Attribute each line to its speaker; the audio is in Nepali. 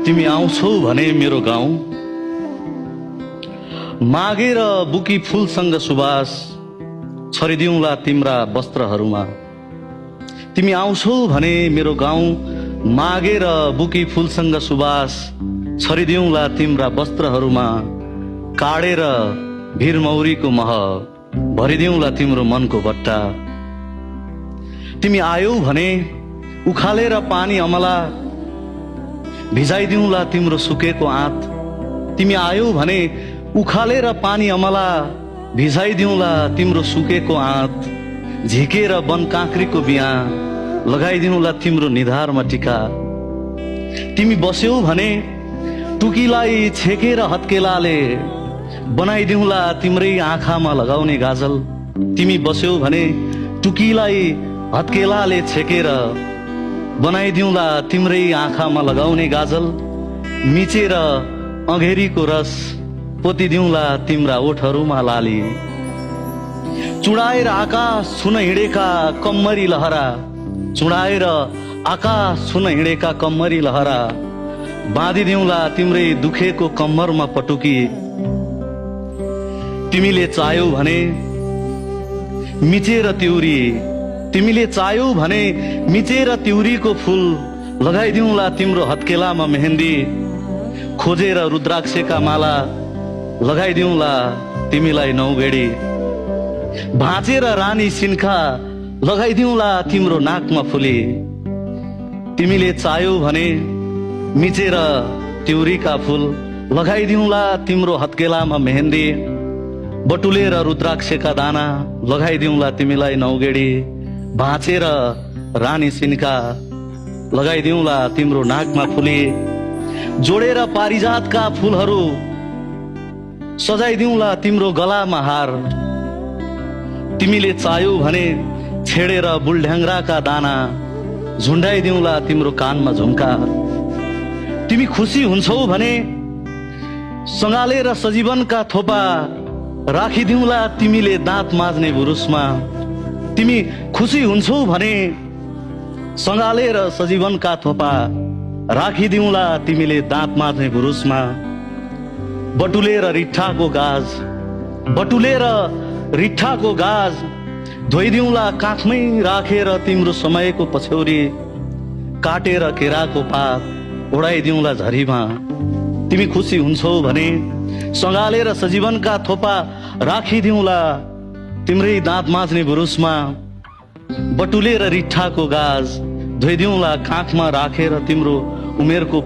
Speaker 1: तिमी आउँछौ भने मेरो गाउँ मागेर बुकी फूलसँग सुवास छरिदिउँला तिम्रा वस्त्रहरूमा। तिमी आउँछौ भने मेरो गाउँ मागेर बुकी फूलसँग सुवास छरिदिउँला तिम्रा वस्त्रहरूमा। काडेर भिरमौरीको मह भरिदिउँला तिम्रो मनको बट्टा। तिमी आयौ भने उखालेर पानी अमला भिजाइदिउँला तिम्रो सुकेको आँत। तिमी आयौ भने उखालेर पानी अमला भिजाइदिउँला तिम्रो सुकेको आँत। झिकेर वन काँक्रीको बिहा लगाइदिउँला तिम्रो निधारमा टिका। तिमी बस्यौ भने टुकीलाई छेकेर हत्केलाले बनाइदिउँला तिम्रै आँखामा लगाउने गाजल। तिमी बस्यौ भने टुकीलाई हत्केलाले छेकेर बनाइदिउँला तिम्रै आँखामा लगाउने गाजल। मिचेर अँघेरीको रस पोतिदिउँला तिम्रा ओठहरूमा लाली। चुडाएर आकाश छुन हिँडेका कम्मरी लहरा, चुडाएर आकाश छुन हिँडेका कम्मरी लहरा बाँधिदिउँला तिम्रै दुखेको कम्मरमा पटुकी। तिमीले चाह्यौ भने मिचेर तिउरी, तिमीले चाह्यौ भने मिचेर तिउरीको फूल लगाइदिउँला तिम्रो हत्केलामा मेहन्दी। खोजेर रुद्राक्षका माला लगाइदिउँला तिमीलाई नौगेडी। भाँचेर रानी सिन्खा लगाइदिउँला तिम्रो नाकमा फुली। तिमीले चाह्यौ भने मिचेर तिउरीका फूल लगाइदिउँला तिम्रो हत्केलामा मेहन्दी। बटुलेर रुद्राक्षका दाना लगाइदिउँला तिमीलाई नौगेडी। भाँचेर रानी सिन्का लगाइदिउँला तिम्रो नाकमा फुली। जोडेर पारिजातका फूलहरू सजाइदिउँला तिम्रो गलामा हार। तिमीले चाह्यौ भने छेडेर बुलढ्याङ्ग्राका दाना झुन्डाइदिउँला तिम्रो कानमा झुम्का। तिमी खुसी हुन्छौ भने सँगालेर सजीवनका थोपा राखिदिउँला तिमीले दाँत माझ्ने बुरुसमा। तिमी खुसी हुन्छौ भने सँगालेर सजीवनका थोपा राखिदिउँला तिमीले दाँत माझ्ने बुरुसमा। बटुलेर रिठ्ठाको गाज, बटुलेर रिठ्ठाको गाज धोइदिउँला काखमै राखेर तिम्रो समयको पछ्यौरी। काटेर केराको पात उडाइदिउँला झरीमा। तिमी खुसी हुन्छौ भने सँगालेर सजीवनका थोपा राखिदिउँला तिम्रै दाँत माझ्ने बुरुसमा। बटुलेर रिठ्ठाको गाज धोइदिउँला काखमा राखेर तिम्रो उमेरको